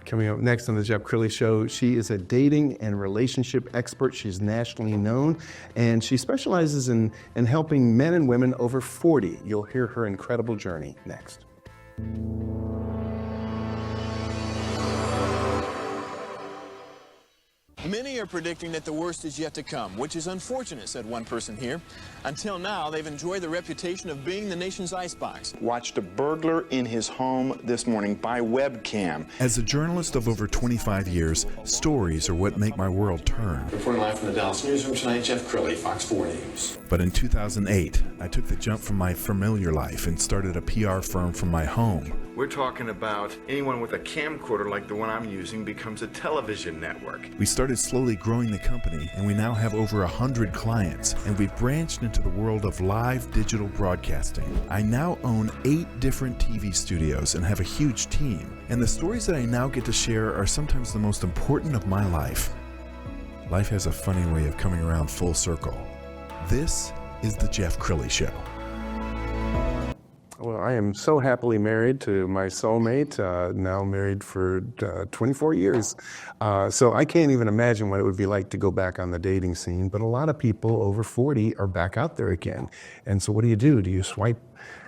Coming up next on the Jeff Crilley Show, she is a dating and relationship expert. She's nationally known, and she specializes in helping men and women over 40. You'll hear her incredible journey next. Many are predicting that the worst is yet to come, which is unfortunate, said one person here. Until now, they've enjoyed the reputation of being the nation's icebox. Watched a burglar in his home this morning by webcam. As a journalist of over 25 years, stories are what make my world turn. Reporting live from the Dallas newsroom tonight, Jeff Crilley, Fox 4 News. But in 2008, I took the jump from my familiar life and started a PR firm from my home. We're talking about anyone with a camcorder like the one I'm using becomes a television network. We started slowly growing the company, and we now have over 100 clients, and we've branched into the world of live digital broadcasting. I now own 8 different TV studios and have a huge team, and the stories that I now get to share are sometimes the most important of my life. Life has a funny way of coming around full circle. This is the Jeff Crilley Show. Well, I am so happily married to my soulmate, now married for 24 years. So I can't even imagine what it would be like to go back on the dating scene. But a lot of people over 40 are back out there again. And so what do? Do you swipe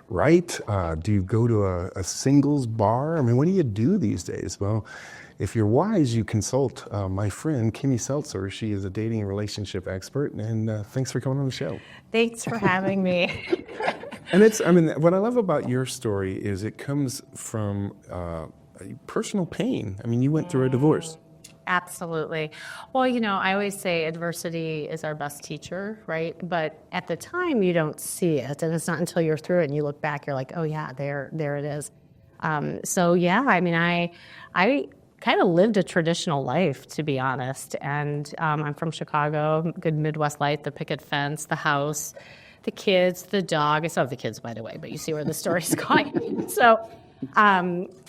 right? Do you go to a singles bar? I mean, what do you do these days? Well, if you're wise, you consult my friend, Kimmy Seltzer. She is a dating and relationship expert. And thanks for coming on the show. Thanks for having me. And what I love about your story is it comes from personal pain. I mean, you went through a divorce. Absolutely. Well, I always say adversity is our best teacher, right? But at the time, you don't see it. And it's not until you're through it and you look back, you're like, oh, yeah, there it is. I kind of lived a traditional life, to be honest. And I'm from Chicago, good Midwest life, the picket fence, the house, the kids, the dog. I still have the kids, by the way, but you see where the story's going. So,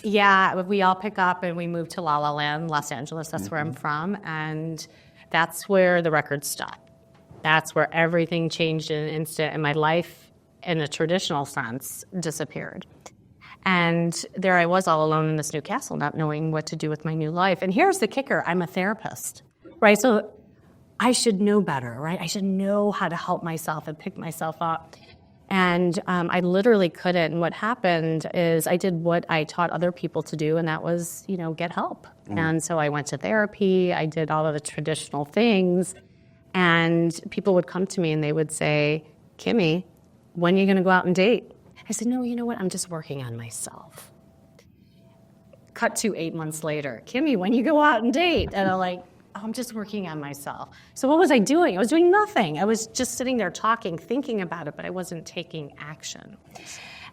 we all pick up and we move to La La Land, Los Angeles. That's where I'm from. And that's where the records stopped. That's where everything changed in an instant. And my life, in a traditional sense, disappeared. And there I was all alone in this new castle, not knowing what to do with my new life. And here's the kicker. I'm a therapist, right? So I should know better, right? I should know how to help myself and pick myself up. And I literally couldn't. And what happened is I did what I taught other people to do, and that was, get help. And so I went to therapy. I did all of the traditional things. And people would come to me and they would say, Kimmy, when are you going to go out and date? I said, no, you know what? I'm just working on myself. Cut to 8 months later. Kimmy, when you go out and date? And I'm like, oh, I'm just working on myself. So what was I doing? I was doing nothing. I was just sitting there talking, thinking about it, but I wasn't taking action.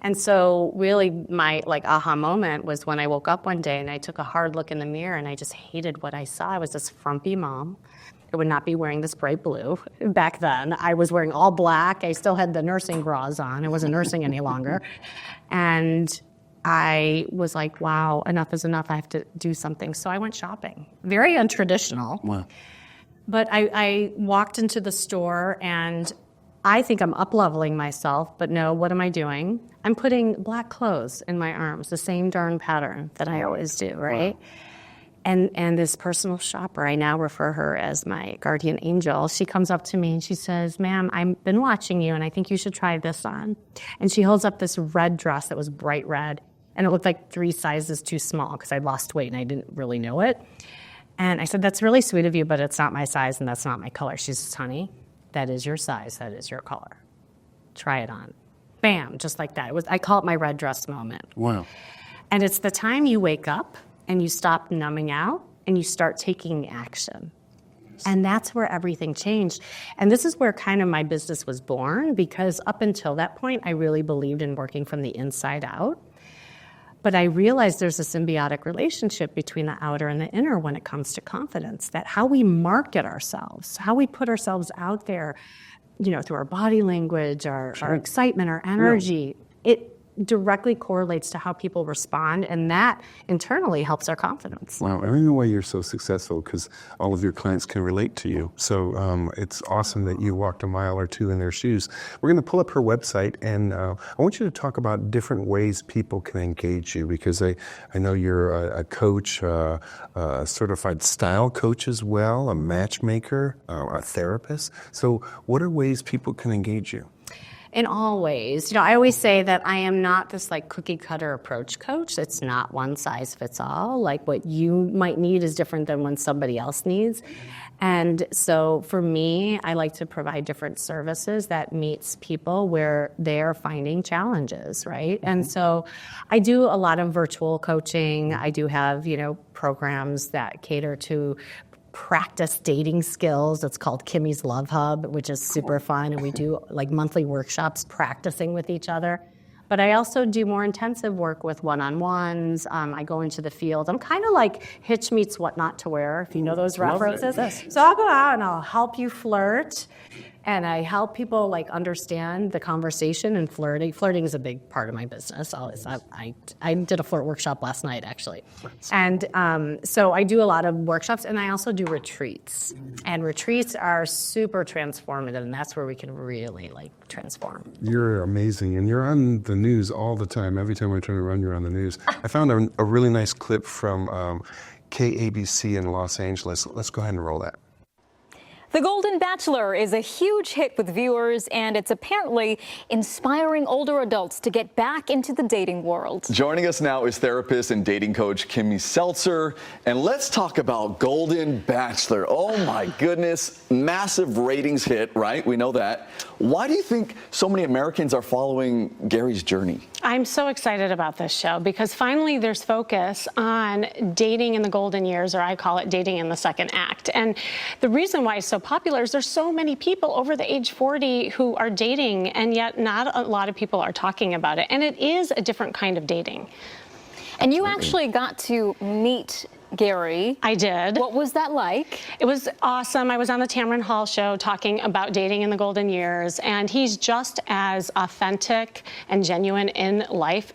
And so really my aha moment was when I woke up one day and I took a hard look in the mirror and I just hated what I saw. I was this frumpy mom. I would not be wearing this bright blue. Back then, I was wearing all black. I still had the nursing bras on. I wasn't nursing any longer. And I was like, wow, enough is enough. I have to do something. So I went shopping. Very untraditional. Wow. But I walked into the store and I think I'm up-leveling myself, but no, what am I doing? I'm putting black clothes in my arms, the same darn pattern that I always do, right? Wow. And this personal shopper, I now refer her as my guardian angel. She comes up to me and she says, ma'am, I've been watching you and I think you should try this on. And she holds up this red dress that was bright red. And it looked like 3 sizes too small because I'd lost weight and I didn't really know it. And I said, that's really sweet of you, but it's not my size and that's not my color. She says, honey, that is your size, that is your color. Try it on. Bam, just like that. I call it my red dress moment. Wow. And it's the time you wake up and you stop numbing out and you start taking action. And that's where everything changed. And this is where kind of my business was born, because up until that point, I really believed in working from the inside out. But I realized there's a symbiotic relationship between the outer and the inner when it comes to confidence, that how we market ourselves, how we put ourselves out there, through our body language, our excitement, our energy, it directly correlates to how people respond, and that internally helps our confidence. Wow, I don't know why you're so successful, because all of your clients can relate to you. So it's awesome that you walked a mile or two in their shoes. We're going to pull up her website, and I want you to talk about different ways people can engage you, because I know you're a coach, a certified style coach as well, a matchmaker, a therapist. So what are ways people can engage you? In all ways. I always say that I am not this like cookie cutter approach coach. It's not one size fits all. Like what you might need is different than what somebody else needs. And so for me, I like to provide different services that meets people where they're finding challenges, right? And so I do a lot of virtual coaching. I do have, programs that cater to practice dating skills. It's called Kimmy's Love Hub, which is super fun. And we do like monthly workshops practicing with each other. But I also do more intensive work with one-on-ones. I go into the field. I'm kind of like Hitch meets What Not to Wear, if you know those references. Yes. So I'll go out and I'll help you flirt. And I help people like understand the conversation and flirting. Flirting is a big part of my business. I did a flirt workshop last night, actually. And so I do a lot of workshops, and I also do retreats. And retreats are super transformative, and that's where we can really like transform. You're amazing, and you're on the news all the time. Every time I turn around, you're on the news. I found a really nice clip from KABC in Los Angeles. Let's go ahead and roll that. The Golden Bachelor is a huge hit with viewers, and it's apparently inspiring older adults to get back into the dating world. Joining us now is therapist and dating coach Kimmy Seltzer, and let's talk about Golden Bachelor. Oh my goodness, massive ratings hit, right? We know that. Why do you think so many Americans are following Gary's journey? I'm so excited about this show because finally there's focus on dating in the golden years, or I call it dating in the second act. And the reason why it's so popular is there's so many people over the age 40 who are dating, and yet not a lot of people are talking about it. And it is a different kind of dating. And you actually got to meet Gary. I did. What was that like? It was awesome. I was on the Tamron Hall show talking about dating in the golden years, and he's just as authentic and genuine in life.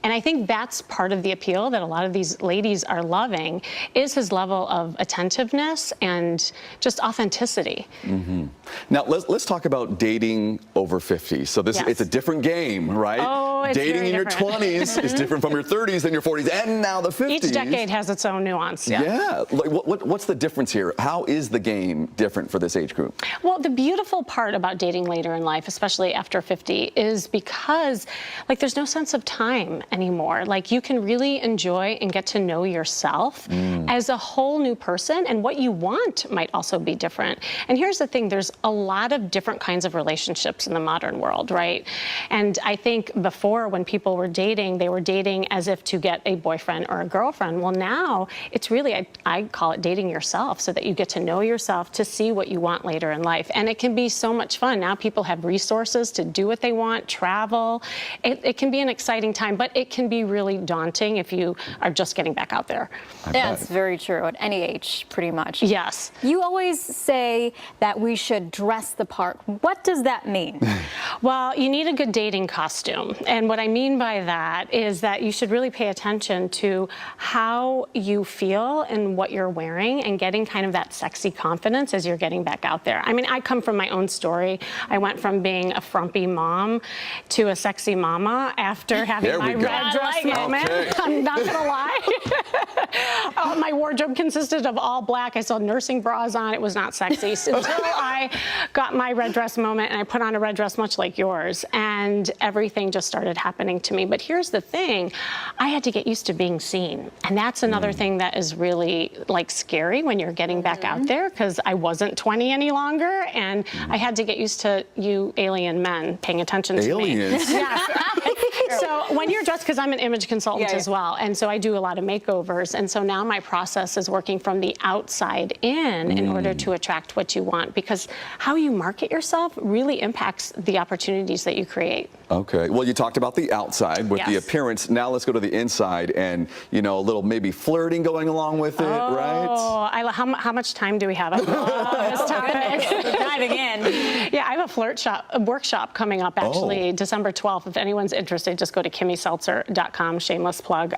And I think that's part of the appeal that a lot of these ladies are loving, is his level of attentiveness and just authenticity. Mm-hmm. Now let's talk about dating over 50. So it's a different game, right? Oh, it's dating very in different. Your 20s is different from your 30s and your 40s, and now the 50s. Each decade has its own nuance. Yeah. Like, what's the difference here? How is the game different for this age group? Well, the beautiful part about dating later in life, especially after 50, is because like there's no sense of time anymore. Like you can really enjoy and get to know yourself as a whole new person, and what you want might also be different. And here's the thing, there's a lot of different kinds of relationships in the modern world, right? And I think before, when people were dating, they were dating as if to get a boyfriend or a girlfriend. Well, now it's really, I call it dating yourself, so that you get to know yourself, to see what you want later in life. And it can be so much fun. Now people have resources to do what they want, travel. It can be an exciting time, but it can be really daunting if you are just getting back out there. That's very true at any age, pretty much. Yes. You always say that we should dress the part. What does that mean? Well, you need a good dating costume. And what I mean by that is that you should really pay attention to how you feel and what you're wearing, and getting kind of that sexy confidence as you're getting back out there. I mean, I come from my own story. I went from being a frumpy mom to a sexy mama after having my red dress moment. Okay. I'm not gonna lie. My wardrobe consisted of all black. I still had nursing bras on. It was not sexy. So until I got my red dress moment, and I put on a red dress much like yours, and everything just started happening to me. But here's the thing, I had to get used to being seen. And that's another thing that is really like scary when you're getting back out there, because I wasn't 20 any longer, and I had to get used to you alien men paying attention to me. Aliens? Yes. So when you're dressed, because I'm an image consultant as well, and so I do a lot of makeovers, and so now my process is working from the outside in order to attract what you want, because how you market yourself really impacts the opportunities that you create. Okay. Well, you talked about the outside with the appearance. Now let's go to the inside, and a little maybe flirting going along with it, right? Oh, how much time do we have? I love this topic. Diving in. Yeah, I have a a workshop coming up, actually, December 12th. If anyone's interested, just go to kimmyseltzer.com, shameless plug.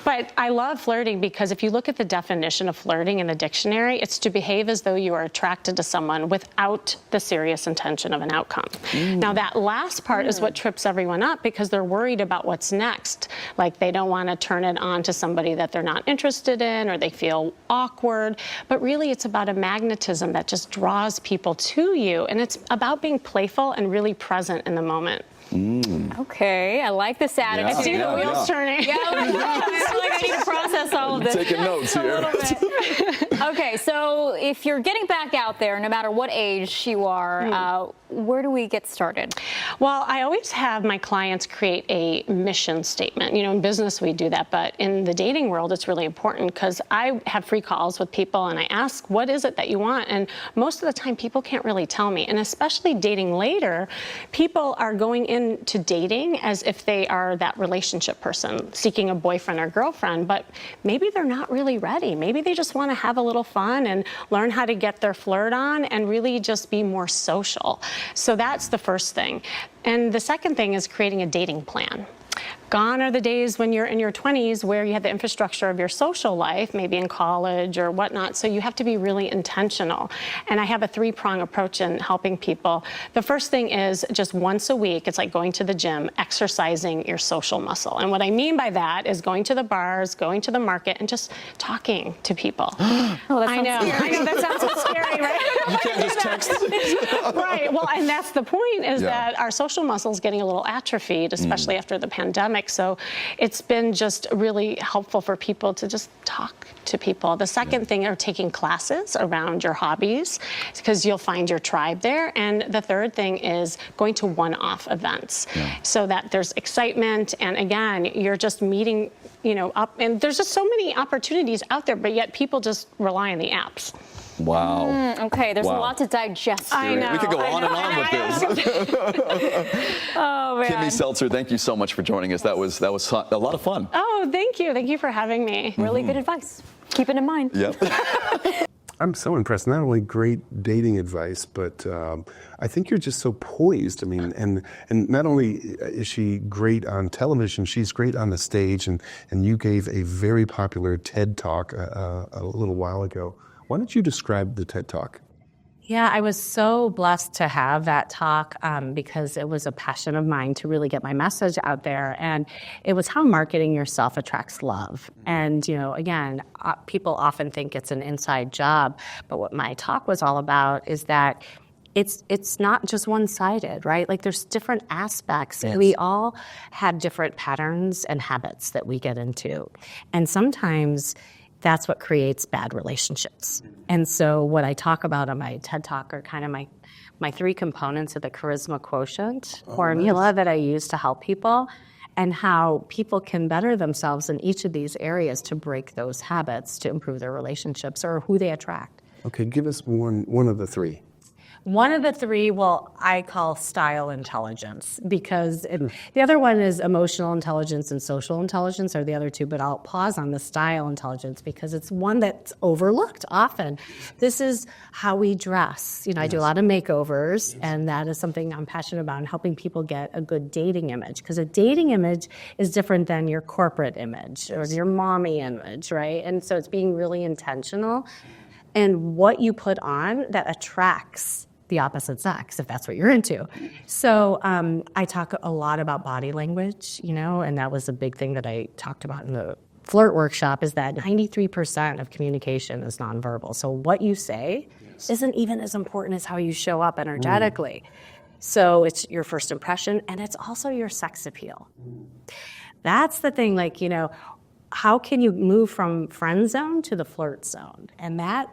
But I love flirting because if you look at the definition of flirting in the dictionary, it's to behave as though you are attracted to someone without the serious intention of an outcome. Now, that last part is what trips everyone up because they're worried about what's next. Like they don't want to turn it on to somebody that they're not interested in, or they feel awkward. But really, it's about a magnetism that just draws people to you. And it's about being playful and really present in the moment. Okay, I like this attitude. I see the wheels turning. Yeah, I feel like I need to process all of this. Taking notes a here. little bit. Okay, so if you're getting back out there, no matter what age you are, where do we get started? Well, I always have my clients create a mission statement. You know, in business we do that, but in the dating world it's really important because I have free calls with people and I ask, what is it that you want? And most of the time people can't really tell me. And especially dating later, people are going into dating as if they are that relationship person seeking a boyfriend or girlfriend, but maybe they're not really ready. Maybe they just want to have a little fun and learn how to get their flirt on and really just be more social. So that's the first thing. And the second thing is creating a dating plan. Gone are the days when you're in your 20s where you have the infrastructure of your social life, maybe in college or whatnot, so you have to be really intentional. And I have a 3-prong approach in helping people. The first thing is just once a week, it's like going to the gym, exercising your social muscle. And what I mean by that is going to the bars, going to the market, and just talking to people. Oh, that I know, that sounds so scary, right? You can't just text. Right, well, and that's the point, is that our social muscle is getting a little atrophied, especially after the pandemic. So it's been just really helpful for people to just talk to people. The second thing are taking classes around your hobbies, because you'll find your tribe there. And the third thing is going to one-off events so that there's excitement. And again, you're just meeting, you know, up. And there's just so many opportunities out there, but yet people just rely on the apps. Wow. Okay, there's a lot to digest. I know. We could go on and on with this. Oh, man. Kimmy Seltzer, thank you so much for joining us. That was a lot of fun. Oh, thank you. Thank you for having me. Really good advice. Keep it in mind. Yep. I'm so impressed. Not only great dating advice, but I think you're just so poised. I mean, and not only is she great on television, she's great on the stage. And you gave a very popular TED Talk a little while ago. Why don't you describe the TED Talk? Yeah, I was so blessed to have that talk because it was a passion of mine to really get my message out there. And it was how marketing yourself attracts love. And, you know, again, people often think it's an inside job. But what my talk was all about is that it's not just one-sided, right? Like there's different aspects. Yes. We all have different patterns and habits that we get into. And sometimes that's what creates bad relationships. And so what I talk about on my TED Talk are kind of my 3 components of the Charisma Quotient formula that I use to help people, and how people can better themselves in each of these areas to break those habits to improve their relationships or who they attract. Okay, give us one of the 3. One of the 3, well, I call style intelligence, because the other one is emotional intelligence and social intelligence are the other 2, but I'll pause on the style intelligence because it's one that's overlooked often. This is how we dress. You know, I do a lot of makeovers, and that is something I'm passionate about, and helping people get a good dating image, because a dating image is different than your corporate image or your mommy image, right? And so it's being really intentional, and what you put on that attracts the opposite sex, if that's what you're into. So I talk a lot about body language, you know, and that was a big thing that I talked about in the flirt workshop, is that 93% of communication is nonverbal. So what you say isn't even as important as how you show up energetically. So it's your first impression, and it's also your sex appeal. That's the thing, like, you know, how can you move from friend zone to the flirt zone? And that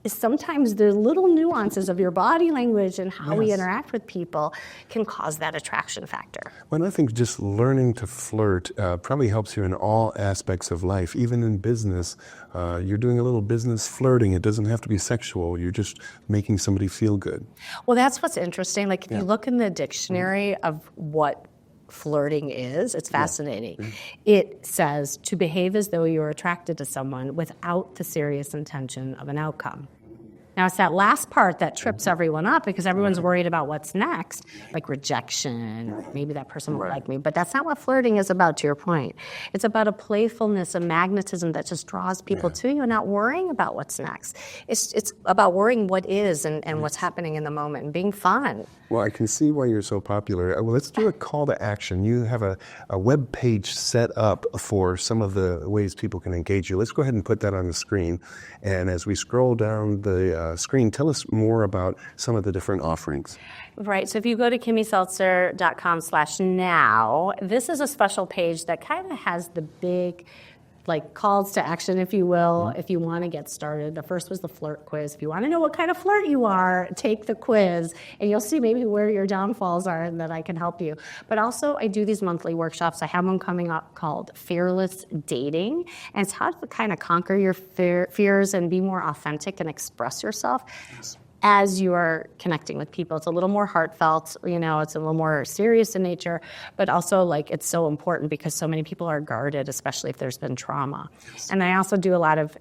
is sometimes the little nuances of your body language and how we interact with people can cause that attraction factor. Well, I think just learning to flirt probably helps you in all aspects of life, even in business. You're doing a little business flirting. It doesn't have to be sexual. You're just making somebody feel good. Well, that's what's interesting. Like if you look in the dictionary of what flirting is, it's fascinating. It says to behave as though you're attracted to someone without the serious intention of an outcome. Now, it's that last part that trips everyone up because everyone's worried about what's next, like rejection, maybe that person won't like me. But that's not what flirting is about, to your point. It's about a playfulness, a magnetism that just draws people to you and not worrying about what's next. It's about worrying what is and what's happening in the moment and being fun. Well, I can see why you're so popular. Well, let's do a call to action. You have a web page set up for some of the ways people can engage you. Let's go ahead and put that on the screen. And as we scroll down the screen, tell us more about some of the different offerings. Right, so if you go to kimmyseltzer.com/now, this is a special page that kind of has the big calls to action, if you will, if you want to get started. The first was the flirt quiz. If you want to know what kind of flirt you are, take the quiz, and you'll see maybe where your downfalls are and that I can help you. But also, I do these monthly workshops. I have one coming up called Fearless Dating, and it's how to kind of conquer your fears and be more authentic and express yourself as you are connecting with people. It's a little more heartfelt, it's a little more serious in nature, but also it's so important because so many people are guarded, especially if there's been trauma. Yes. And I also do a lot of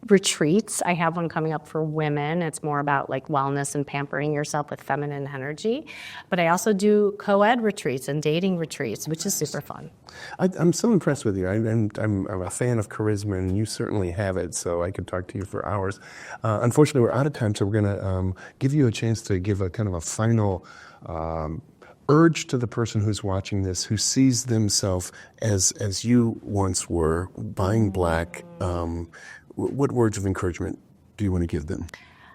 retreats. I have one coming up for women. It's more about wellness and pampering yourself with feminine energy. But I also do co-ed retreats and dating retreats, which is super fun. I'm so impressed with you. I'm a fan of charisma, and you certainly have it, so I could talk to you for hours. Unfortunately, we're out of time, so we're going to give you a chance to give a kind of a final urge to the person who's watching this, who sees themselves as you once were, buying black. What words of encouragement do you want to give them?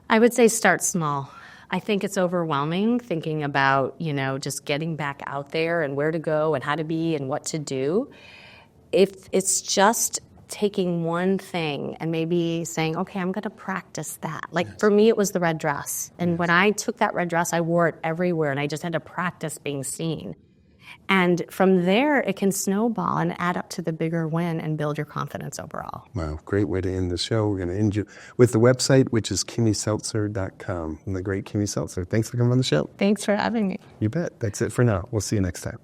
I would say start small. I think it's overwhelming thinking about, just getting back out there and where to go and how to be and what to do. If it's just taking one thing and maybe saying, okay, I'm going to practice that. For me, it was the red dress. And when I took that red dress, I wore it everywhere and I just had to practice being seen. And from there, it can snowball and add up to the bigger win and build your confidence overall. Wow, great way to end the show. We're going to end you with the website, which is kimmyseltzer.com. And the great Kimmy Seltzer. Thanks for coming on the show. Thanks for having me. You bet. That's it for now. We'll see you next time.